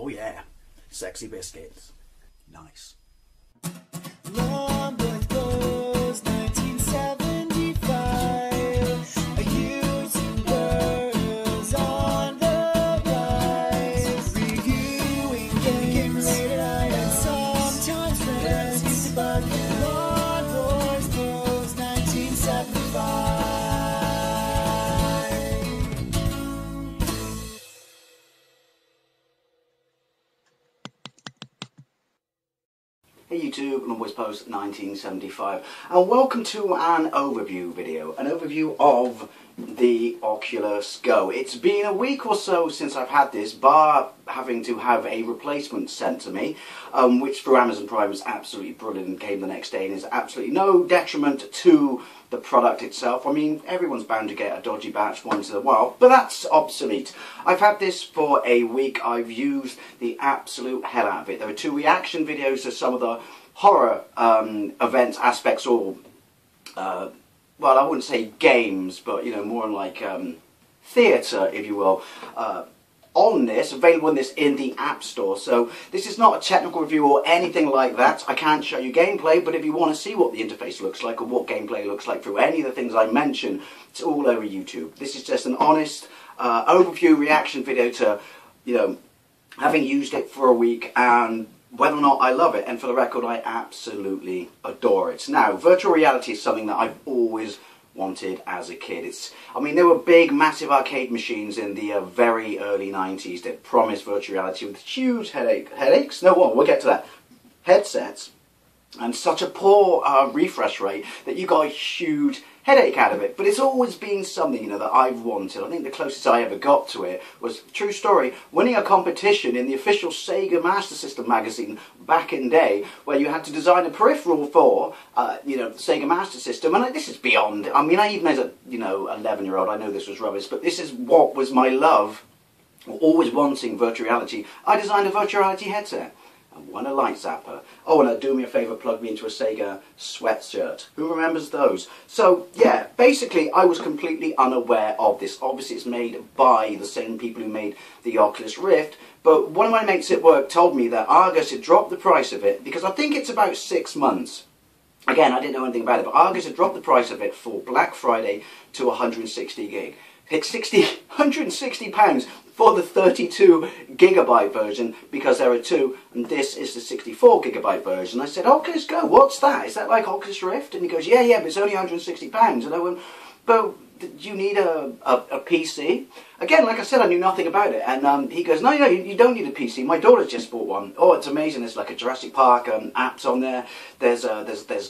Oh yeah, sexy biscuits. Nice. Long goes 1975. A YouTuber's on the rise. Reviewing games late at night and sometimes friends used to bug him. Long goes 1975. Hey YouTube, Lumboys Post 1975, and welcome to an overview video, an overview of the Oculus Go. It's been a week or so since I've had this, bar having to have a replacement sent to me, which through Amazon Prime is absolutely brilliant and came the next day and is absolutely no detriment to the product itself. I mean, everyone's bound to get a dodgy batch once in a while, but that's obsolete. I've had this for a week. I've used the absolute hell out of it. There are two reaction videos to some of the horror event aspects, or well, I wouldn't say games, but you know, more like theatre, if you will, on this, available in the App Store. So this is not a technical review or anything like that. I can't show you gameplay, but if you want to see what the interface looks like or what gameplay looks like through any of the things I mention, it's all over YouTube. This is just an honest overview reaction video to, you know, having used it for a week and whether or not I love it. And for the record, I absolutely adore it. Now, virtual reality is something that I've always wanted as a kid. I mean, there were big, massive arcade machines in the very early 90s that promised virtual reality with huge headaches? No, what? We'll get to that. Headsets, and such a poor refresh rate that you got a huge headache out of it. But it's always been something, you know, that I've wanted. I think the closest I ever got to it was, true story, winning a competition in the official Sega Master System magazine back in the day, where you had to design a peripheral for, you know, the Sega Master System. And this is beyond, I mean, even as a, you know, 11-year-old, I know this was rubbish, but this is what was my love, always wanting virtual reality. I designed a virtual reality headset. I won a light zapper. Oh, and do me a favour, plug me into a Sega sweatshirt. Who remembers those? So, yeah, basically I was completely unaware of this. Obviously it's made by the same people who made the Oculus Rift, but one of my mates at work told me that Argus had dropped the price of it, because I think it's about 6 months. Again, I didn't know anything about it, but Argus had dropped the price of it for Black Friday to 160 gig. It's £160 for the 32GB version, because there are two, and this is the 64GB version. I said, Oculus Go, what's that? Is that like Oculus Rift? And he goes, yeah, but it's only £160. And I went, but do you need a PC? Again, like I said, I knew nothing about it. And he goes, no, you don't need a PC. My daughter's just bought one. Oh, it's amazing. There's like a Jurassic Park apps on there. There's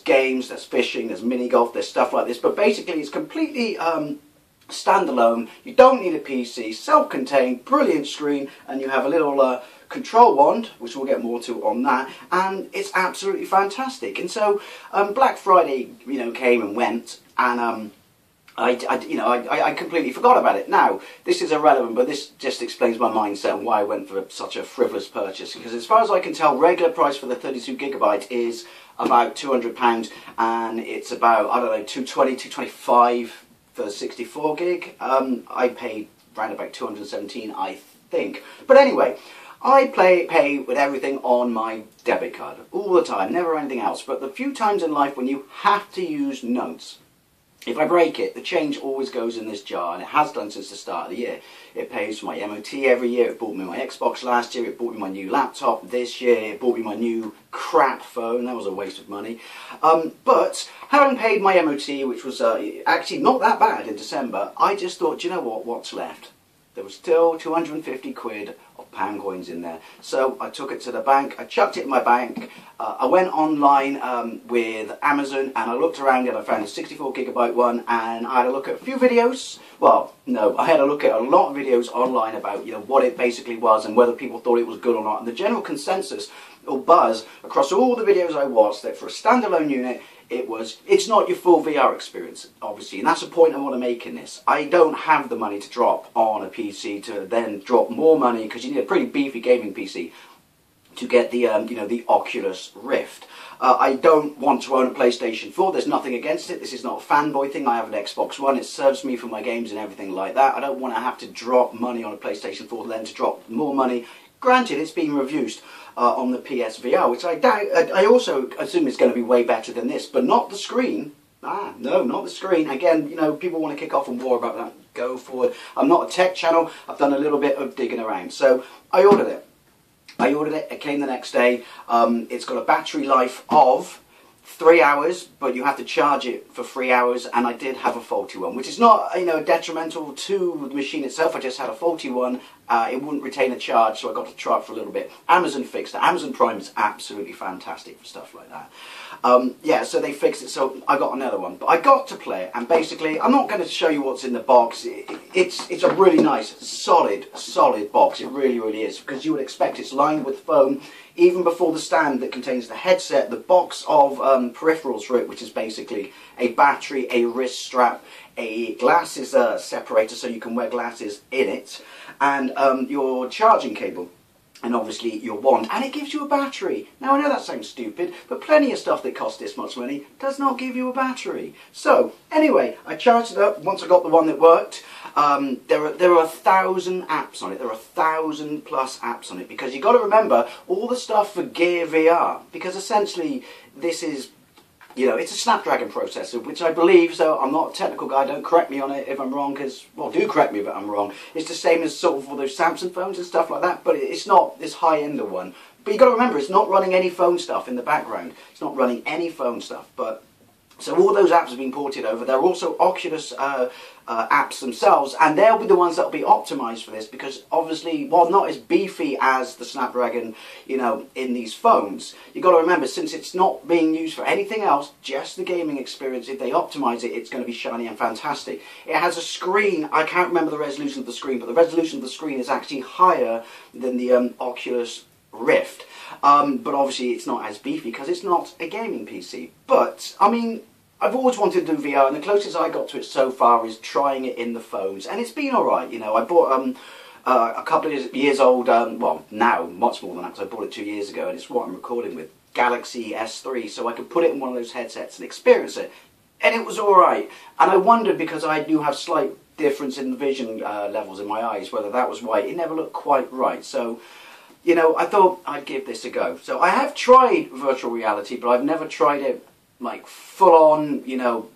games, there's fishing, there's mini golf, there's stuff like this. But basically, it's completely standalone. You don't need a PC, self-contained, brilliant screen, and you have a little control wand, which we'll get more to on that, and it's absolutely fantastic. And so Black Friday, you know, came and went, and I completely forgot about it. Now, this is irrelevant, but this just explains my mindset and why I went for such a frivolous purchase, because as far as I can tell, regular price for the 32GB is about £200, and it's about, I don't know, 220, 225 for 64 gig. I paid around about 217, I think. But anyway, I pay with everything on my debit card all the time, never anything else. But the few times in life when you have to use notes, if I break it, the change always goes in this jar, and it has done since the start of the year. It pays for my MOT every year. It bought me my Xbox last year. It bought me my new laptop this year. It bought me my new crap phone. That was a waste of money. But having paid my MOT, which was actually not that bad in December, I just thought, do you know what? What's left? There was still 250 quid of pound coins in there. So I took it to the bank, I chucked it in my bank, I went online with Amazon, and I looked around and I found a 64GB one, and I had a look at a few videos. Well, no, I had a look at a lot of videos online about, you know, what it basically was and whether people thought it was good or not. And the general consensus or buzz across all the videos I watched, that for a standalone unit, it's not your full VR experience, obviously, and that's the point I want to make in this. I don't have the money to drop on a PC to then drop more money, because you need a pretty beefy gaming PC to get the you know, the Oculus Rift. I don't want to own a PlayStation 4. There's nothing against it. This is not a fanboy thing. I have an Xbox One. It serves me for my games and everything like that. I don't want to have to drop money on a PlayStation 4 then to drop more money Granted, it's been reviewed on the PSVR, which I doubt. I also assume it's going to be way better than this, but not the screen. No, not the screen. Again, you know, people want to kick off and war about that. Go for it. I'm not a tech channel. I've done a little bit of digging around. So I ordered it. It came the next day. It's got a battery life of 3 hours, but you have to charge it for 3 hours, and I did have a faulty one, which is not, you know, detrimental to the machine itself. I just had a faulty one. It wouldn't retain a charge, so I got to try it for a little bit. Amazon fixed it. Amazon Prime is absolutely fantastic for stuff like that. Yeah, so they fixed it, so I got another one. But I got to play it, and basically, I'm not going to show you what's in the box. It's a really nice, solid box. It really, really is, because you would expect it's lined with foam. Even before the stand that contains the headset, the box of peripherals for it, which is basically a battery, a wrist strap, a glasses separator so you can wear glasses in it, and your charging cable, and obviously your wand, and it gives you a battery. Now, I know that sounds stupid, but plenty of stuff that costs this much money does not give you a battery. So, anyway, I charged it up once I got the one that worked. There are 1,000 apps on it. There are 1,000 plus apps on it, because you've got to remember all the stuff for Gear VR, because essentially this is, you know, it's a Snapdragon processor, which I believe, so I'm not a technical guy, don't correct me on it if I'm wrong, because, well, do correct me if I'm wrong. It's the same as sort of all those Samsung phones and stuff like that, but it's not this high-end one. But you've got to remember, it's not running any phone stuff in the background. It's not running any phone stuff, but... So all those apps have been ported over. There are also Oculus apps themselves, and they'll be the ones that will be optimized for this, because obviously, while not as beefy as the Snapdragon, you know, in these phones, you've got to remember, since it's not being used for anything else, just the gaming experience, if they optimize it, it's going to be shiny and fantastic. It has a screen, I can't remember the resolution of the screen, but the resolution of the screen is actually higher than the Oculus Rift. But obviously it's not as beefy because it's not a gaming PC. But, I mean, I've always wanted to do VR, and the closest I got to it so far is trying it in the phones, and it's been alright. You know, I bought a couple of years old, well, now much more than that, because I bought it 2 years ago, and it's what I'm recording with, Galaxy S3, so I could put it in one of those headsets and experience it, and it was alright. And I wondered, because I do have slight difference in the vision levels in my eyes, whether that was why it never looked quite right. So, you know, I thought I'd give this a go. So I have tried virtual reality, but I've never tried it like full on, you know,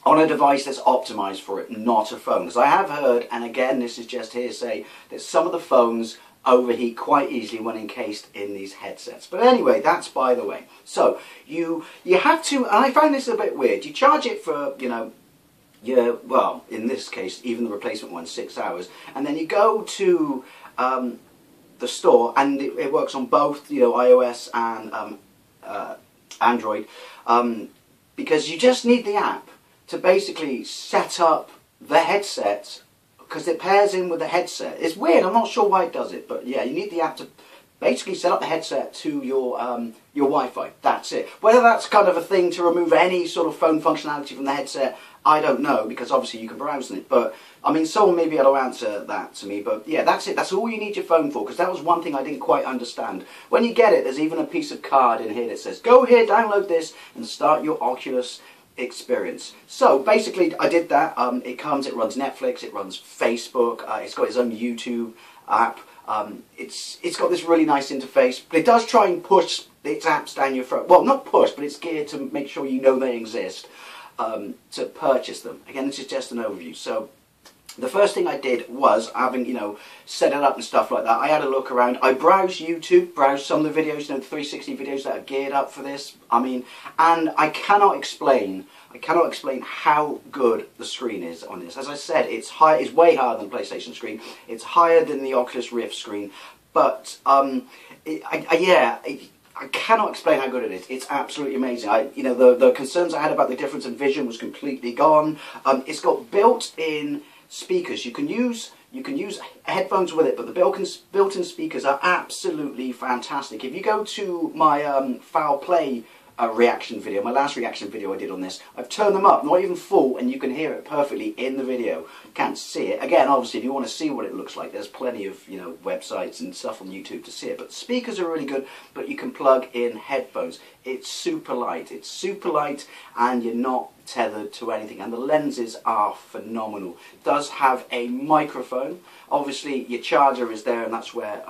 on a device that's optimized for it, not a phone. Because I have heard, and again, this is just hearsay, that some of the phones overheat quite easily when encased in these headsets. But anyway, that's by the way. So you have to, and I find this a bit weird. You charge it for, you know, well, in this case, even the replacement one, 6 hours, and then you go to the store, and it works on both, you know, iOS and Android, because you just need the app to basically set up the headset, because it pairs in with the headset. It's weird, I'm not sure why it does it, but yeah, you need the app to basically set up the headset to your Wi-Fi. That's it. Whether that's kind of a thing to remove any sort of phone functionality from the headset, I don't know, because obviously you can browse in it. But I mean, someone may be able to answer that to me. But yeah, that's it. That's all you need your phone for, because that was one thing I didn't quite understand. When you get it, there's even a piece of card in here that says, go here, download this, and start your Oculus experience. So basically, I did that. It runs Netflix, it runs Facebook, it's got its own YouTube app. It's got this really nice interface, but it does try and push its apps down your throat. Well, not push, but it's geared to make sure you know they exist, to purchase them. Again, this is just an overview. So the first thing I did was, having, you know, set it up and stuff like that, I had a look around. I browsed YouTube, browsed some of the videos, you know, the 360 videos that are geared up for this. I mean, and I cannot explain how good the screen is on this. As I said, it's way higher than the PlayStation screen. It's higher than the Oculus Rift screen. But I cannot explain how good it is. It's absolutely amazing. You know, the concerns I had about the difference in vision was completely gone. It's got built-in speakers. You can use headphones with it, but the built-in speakers are absolutely fantastic. If you go to my foul play reaction video, my last reaction video I did on this, I've turned them up, not even full, and you can hear it perfectly in the video. You can't see it. Again, obviously, if you want to see what it looks like, there's plenty of, you know, websites and stuff on YouTube to see it. But the speakers are really good, but you can plug in headphones. It's super light. It's super light, and you're not tethered to anything, and the lenses are phenomenal. It does have a microphone. Obviously, your charger is there, and that's where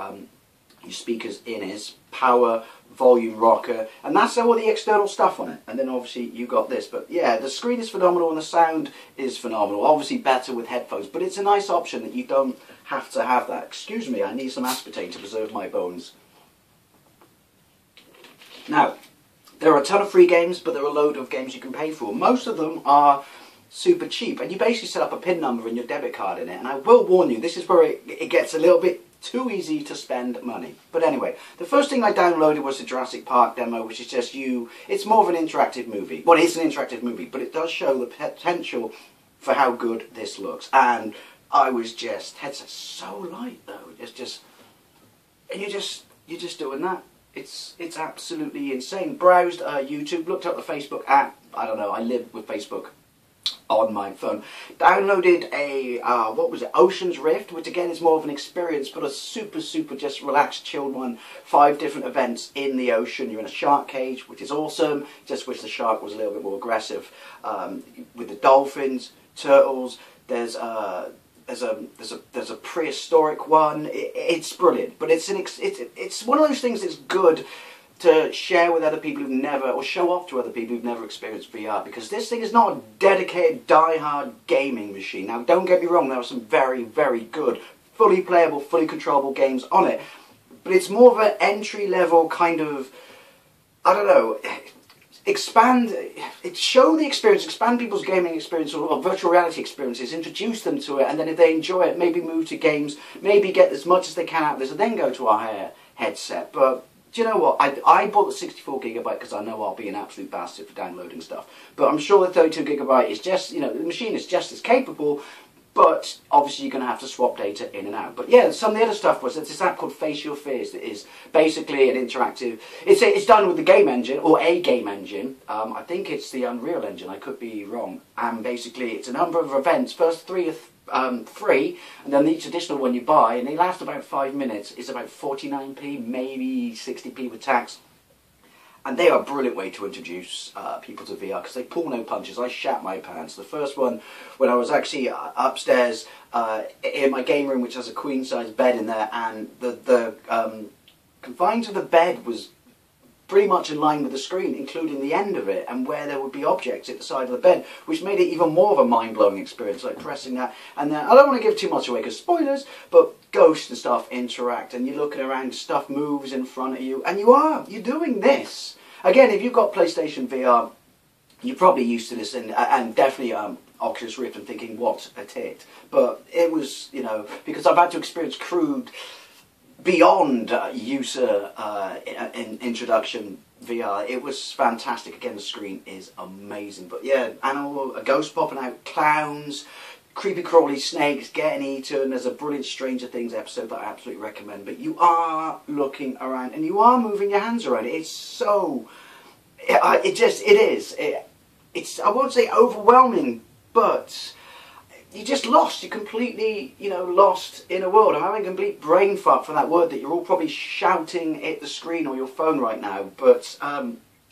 your speakers in-ears, power, volume rocker, and that's all the external stuff on it. And then obviously you got this. But yeah, the screen is phenomenal and the sound is phenomenal. Obviously better with headphones, but it's a nice option that you don't have to have that. Excuse me, I need some aspartame to preserve my bones. Now, there are a ton of free games, but there are a load of games you can pay for. Most of them are super cheap, and you basically set up a PIN number and your debit card in it. And I will warn you, this is where it gets a little bit too easy to spend money. But anyway, the first thing I downloaded was the Jurassic Park demo, which is just it's more of an interactive movie. Well, it's an interactive movie, but it does show the potential for how good this looks. And I was just, headset so light though, and you're just doing that. It's absolutely insane. Browsed YouTube, looked up the Facebook app. I don't know, I live with Facebook on my phone. Downloaded a, what was it, Ocean's Rift, which again is more of an experience, but a super just relaxed, chilled one. 5 different events in the ocean. You're in a shark cage, which is awesome. Just wish the shark was a little bit more aggressive. With the dolphins, turtles, there's a prehistoric one. It's brilliant, but it's one of those things that's good to share with other people who've never, or show off to other people who've never experienced VR, because this thing is not a dedicated, die-hard gaming machine. Now, don't get me wrong, there are some very good, fully playable, fully controllable games on it, but it's more of an entry-level kind of, I don't know, show the experience, expand people's gaming experience or virtual reality experiences, introduce them to it, and then if they enjoy it, maybe move to games, maybe get as much as they can out of this, and then go to our headset. But do you know what? I bought the 64GB because I know I'll be an absolute bastard for downloading stuff. But I'm sure the 32GB is just, the machine is just as capable, but obviously you're going to have to swap data in and out. But yeah, some of the other stuff was, there's this app called Face Your Fears that is basically an interactive, it's done with the game engine, or a game engine. I think it's the Unreal Engine, I could be wrong. And basically it's a number of events, first 3 are free, and then each additional one you buy, and they last about 5 minutes. It's about 49p, maybe 60p with tax. And they are a brilliant way to introduce people to VR, because they pull no punches. I shat my pants. The first one, when I was actually upstairs in my game room, which has a queen-size bed in there, and the confines of the bed was pretty much in line with the screen, including the end of it, and where there would be objects at the side of the bed, which made it even more of a mind-blowing experience, like pressing that. And then, I don't want to give too much away, because spoilers, but ghosts and stuff interact, and you're looking around, stuff moves in front of you, and you're doing this. Again, if you've got PlayStation VR, you're probably used to this, and definitely Oculus Rift, and thinking, what a tit. But it was, because I've had to experience crude, beyond user introduction VR, it was fantastic. Again, the screen is amazing. But yeah, a ghost popping out, clowns, creepy crawly snakes getting eaten. There's a brilliant Stranger Things episode that I absolutely recommend. But you are looking around and you are moving your hands around. It's so, it's I won't say overwhelming, but you're just lost. You're completely, lost in a world. I'm having a complete brain fart for that word that you're all probably shouting at the screen or your phone right now. But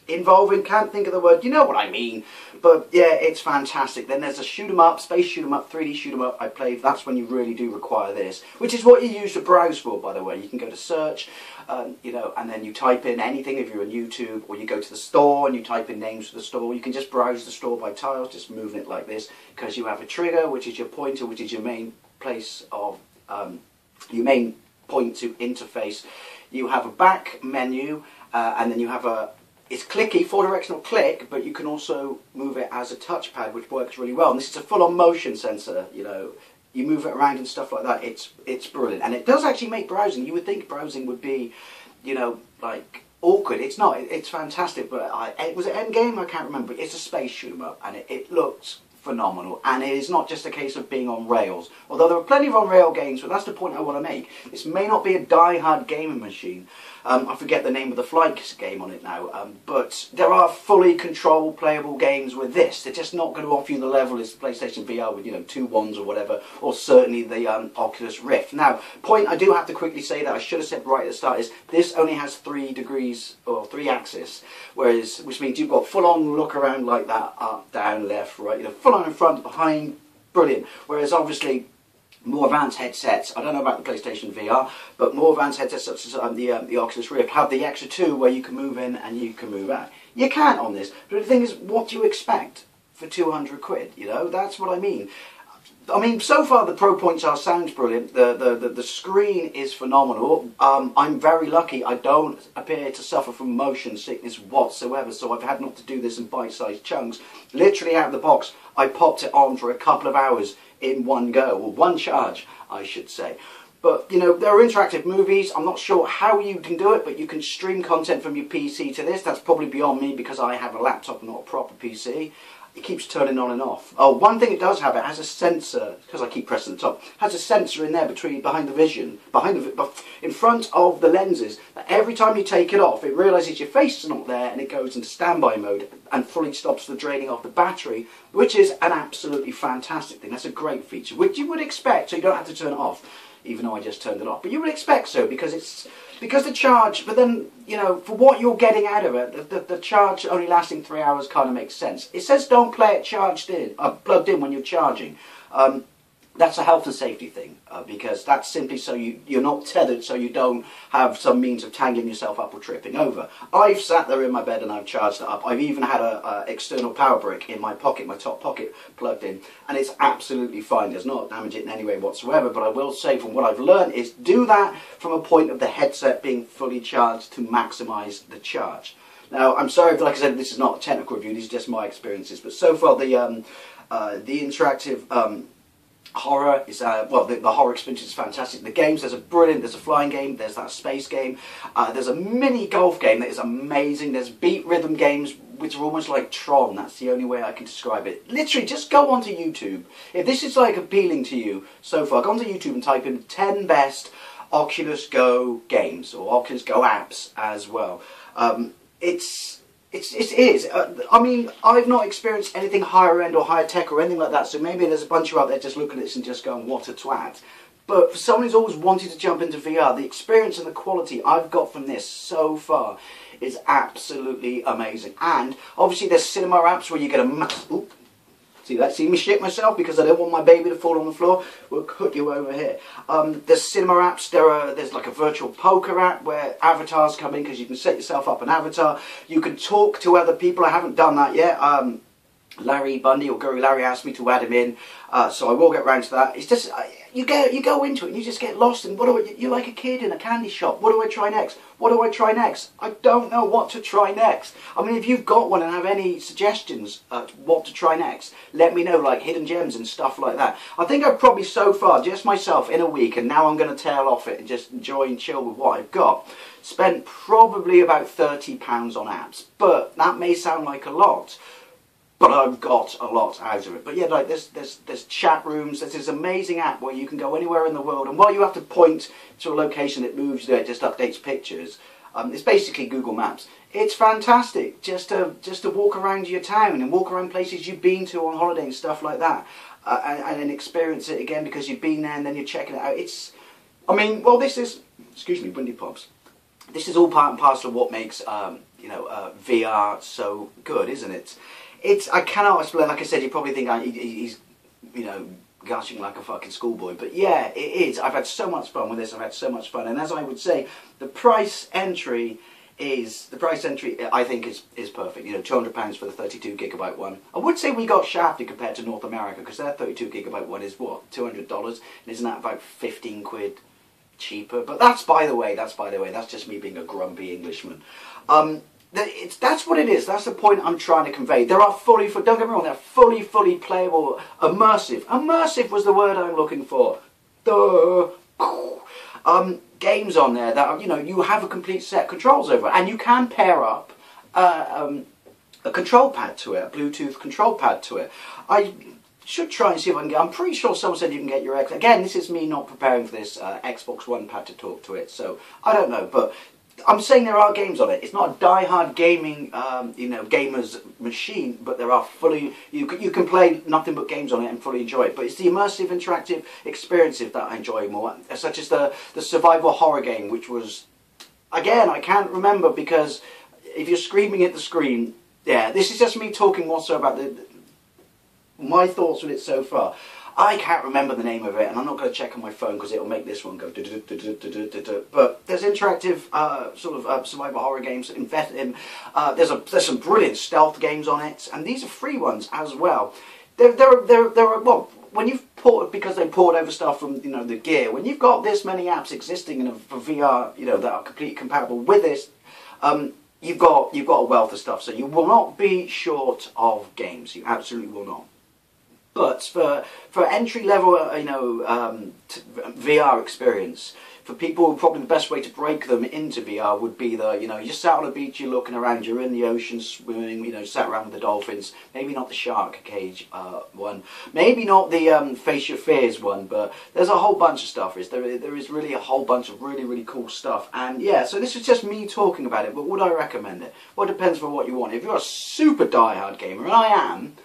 involving, can't think of the word. You know what I mean. But yeah, it's fantastic. Then there's a shoot 'em up, space shoot 'em up, 3D shoot 'em up. I played. That's when you really do require this, which is what you use to browse for, by the way. You can go to search, and then you type in anything if you're on YouTube, or you go to the store and you type in names for the store. You can just browse the store by tiles, just moving it like this, because you have a trigger, which is your pointer, which is your main place of your main point to interface. You have a back menu, and then you have it's clicky, 4-directional click, but you can also move it as a touchpad, which works really well. And this is a full-on motion sensor, You move it around and stuff like that. It's brilliant. And it does actually make browsing. You would think browsing would be, like, awkward. It's not. It's fantastic. But was it Endgame? I can't remember. It's a space shoot 'em up, and it looks phenomenal. And it is not just a case of being on rails. Although there are plenty of on-rail games, but that's the point I want to make. This may not be a die-hard gaming machine. I forget the name of the flight game on it now, but there are fully controlled playable games with this. They're just not going to offer you the level as PlayStation VR with, 2 wands or whatever, or certainly the Oculus Rift. Now, point I do have to quickly say that I should have said right at the start is this only has 3 degrees or 3 axis, which means you've got full-on look around like that, up, down, left, right, full-on in front, behind, brilliant. Whereas obviously more advanced headsets, I don't know about the PlayStation VR, but more advanced headsets such as the Oculus Rift have the extra 2 where you can move in and you can move out. You can't on this, but the thing is, what do you expect for 200 quid, you know? That's what I mean. I mean, so far the pro points are sounds brilliant. The screen is phenomenal. I'm very lucky. I don't appear to suffer from motion sickness whatsoever, so I've had not to do this in bite-sized chunks. Literally out of the box, I popped it on for a couple of hours in one go, or one charge, I should say. But, you know, there are interactive movies. I'm not sure how you can do it, but you can stream content from your PC to this. That's probably beyond me because I have a laptop and not a proper PC. It keeps turning on and off. Oh, one thing it does have, it has a sensor, because I keep pressing the top, has a sensor in there behind the vision, in front of the lenses, that every time you take it off, it realises your face is not there and it goes into standby mode and fully stops the draining of the battery, which is an absolutely fantastic thing. That's a great feature, which you would expect, so you don't have to turn it off, even though I just turned it off. But you would expect so, because the charge, but then, you know, for what you're getting out of it, the charge only lasting 3 hours kind of makes sense. It says don't play it plugged in when you're charging. That's a health and safety thing, because that's simply so you're not tethered, so you don't have some means of tangling yourself up or tripping over. I've sat there in my bed and I've charged it up. I've even had a external power brick in my pocket, my top pocket, plugged in, and it's absolutely fine. There's not damage it in any way whatsoever, but I will say from what I've learned is do that from a point of the headset being fully charged to maximise the charge. Now, I'm sorry, like I said, this is not a technical review, these are just my experiences, but so far the interactive horror is, the horror experience is fantastic. The games, there's a flying game, there's that space game, there's a mini golf game that is amazing, there's beat rhythm games which are almost like Tron, that's the only way I can describe it. Literally, just go onto YouTube. If this is like appealing to you so far, go onto YouTube and type in 10 best Oculus Go games, or Oculus Go apps as well. It is. I mean, I've not experienced anything higher end or higher tech or anything like that, so maybe there's a bunch of you out there just looking at this and just going, what a twat. But for someone who's always wanted to jump into VR, the experience and the quality I've got from this so far is absolutely amazing. And obviously there's cinema apps where you get a see that? See me shit myself because I don't want my baby to fall on the floor? We'll cut you over here. There's cinema apps. There's like a virtual poker app where avatars come in because you can set yourself up an avatar. You can talk to other people. I haven't done that yet. Larry Bundy or Guru Larry asked me to add him in, so I will get round to that. It's just you go into it and you just get lost in you're like a kid in a candy shop. What do I try next? What do I try next? I don't know what to try next. I mean, if you've got one and have any suggestions what to try next, let me know, like hidden gems and stuff like that. I think I've probably so far, just myself in a week, and now I'm going to tail off it and just enjoy and chill with what I've got, spent probably about £30 on apps. But that may sound like a lot, but I've got a lot out of it. But yeah, like there's chat rooms. There's this amazing app where you can go anywhere in the world, and while you have to point to a location, it moves there, it just updates pictures. It's basically Google Maps. It's fantastic just to walk around your town and walk around places you've been to on holiday and stuff like that, and then experience it again because you've been there and then you're checking it out. I mean, well, this is, excuse me, windy pops. This is all part and parcel of what makes VR so good, isn't it? I cannot explain. Like I said, you probably think he's, gushing like a fucking schoolboy. But yeah, it is. I've had so much fun with this. I've had so much fun. And as I would say, the price entry, I think, is perfect. £200 for the 32GB one. I would say we got shafted compared to North America, because their 32GB one is, what, $200? And isn't that about 15 quid cheaper? But that's by the way. That's just me being a grumpy Englishman. That's what it is. That's the point I'm trying to convey. There are don't get me wrong, they're fully playable, immersive. Immersive was the word I'm looking for. Games on there that you have a complete set of controls over, and you can pair up a control pad to it, a Bluetooth control pad to it. I should try and see if I can get. I'm pretty sure someone said you can get your again. This is me not preparing for this Xbox One pad to talk to it, so I don't know, but I'm saying there are games on it. It's not a die-hard gaming, gamer's machine, but there are you can play nothing but games on it and fully enjoy it. But it's the immersive, interactive experiences that I enjoy more, such as the survival horror game, which was, again, I can't remember because if you're screaming at the screen, yeah, this is just me talking more so about my thoughts with it so far. I can't remember the name of it, and I'm not going to check on my phone because it'll make this one go. But there's interactive survival horror games. There's some brilliant stealth games on it, and these are free ones as well. Well, when you've ported, because they port over stuff from the Gear, when you've got this many apps existing for VR, that are completely compatible with this, you've got a wealth of stuff. So you will not be short of games. You absolutely will not. But for entry level, VR experience, for people, probably the best way to break them into VR would be you're sat on a beach, you're looking around, you're in the ocean swimming, sat around with the dolphins. Maybe not the shark cage one, maybe not the Face Your Fears one, but there's a whole bunch of stuff. There is really a whole bunch of really, really cool stuff. And yeah, so this is just me talking about it, but would I recommend it? Well, it depends on what you want. If you're a super die-hard gamer, and I am,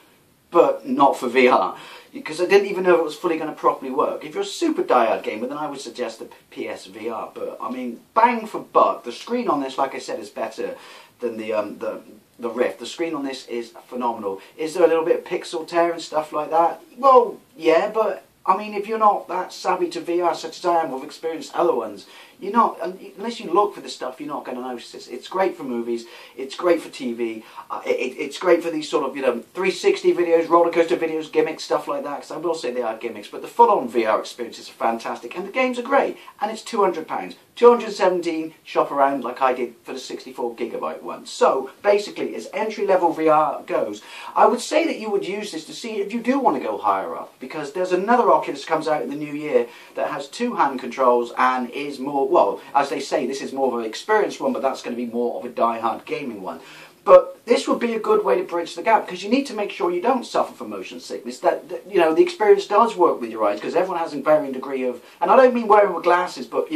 but not for VR, because I didn't even know if it was fully going to properly work. If you're a super die-hard gamer, then I would suggest the PSVR. But I mean, bang for buck, the screen on this, like I said, is better than the Rift. The screen on this is phenomenal. Is there a little bit of pixel tear and stuff like that? Well, yeah, but I mean, if you're not that savvy to VR, such as I am, or have experienced other ones, you're not, unless you look for this stuff, you're not going to notice this. It's great for movies, it's great for TV, it's great for these sort of, 360 videos, roller coaster videos, gimmicks, stuff like that, because I will say they are gimmicks, but the full-on VR experiences are fantastic, and the games are great, and it's £200. 217 shop around like I did for the 64GB one. So, basically, as entry-level VR goes, I would say that you would use this to see if you do want to go higher up, because there's another Oculus comes out in the new year that has 2 hand controls and is more, well, as they say, this is more of an experienced one, but that's going to be more of a die-hard gaming one. But this would be a good way to bridge the gap, because you need to make sure you don't suffer from motion sickness, that the experience does work with your eyes, because everyone has a varying degree of, and I don't mean wearing the glasses, but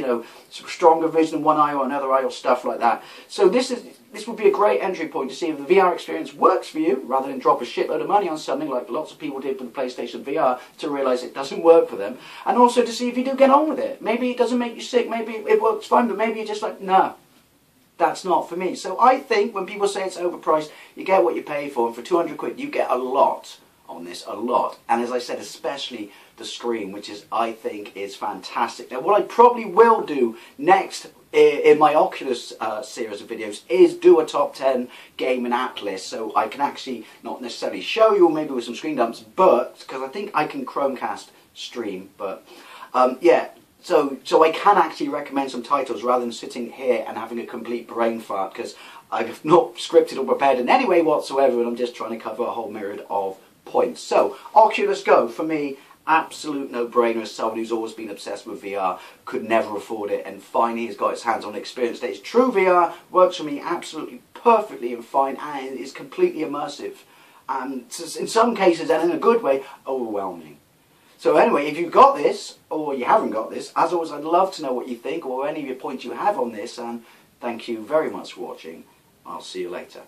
stronger vision in one eye or another eye or stuff like that. So this would be a great entry point to see if the VR experience works for you, rather than drop a shitload of money on something like lots of people did with the PlayStation VR to realise it doesn't work for them, and also to see if you do get on with it. Maybe it doesn't make you sick, maybe it works fine, but maybe you're just like, nah, that's not for me. So I think when people say it's overpriced, you get what you pay for, and for 200 quid you get a lot on this, a lot. And as I said, especially the screen, which I think is fantastic. Now what I probably will do next in my Oculus series of videos is do a top 10 game and app list, so I can actually not necessarily show you, or maybe with some screen dumps, but because I think I can Chromecast stream, but yeah. So I can actually recommend some titles rather than sitting here and having a complete brain fart, because I've not scripted or prepared in any way whatsoever, and I'm just trying to cover a whole myriad of points. So, Oculus Go, for me, absolute no-brainer. As someone who's always been obsessed with VR, could never afford it, and finally has got his hands on experience that is true VR, works for me absolutely perfectly and fine, and is completely immersive. And in some cases, and in a good way, overwhelming. So anyway, if you've got this, or you haven't got this, as always, I'd love to know what you think, or any of your points you have on this, and thank you very much for watching. I'll see you later.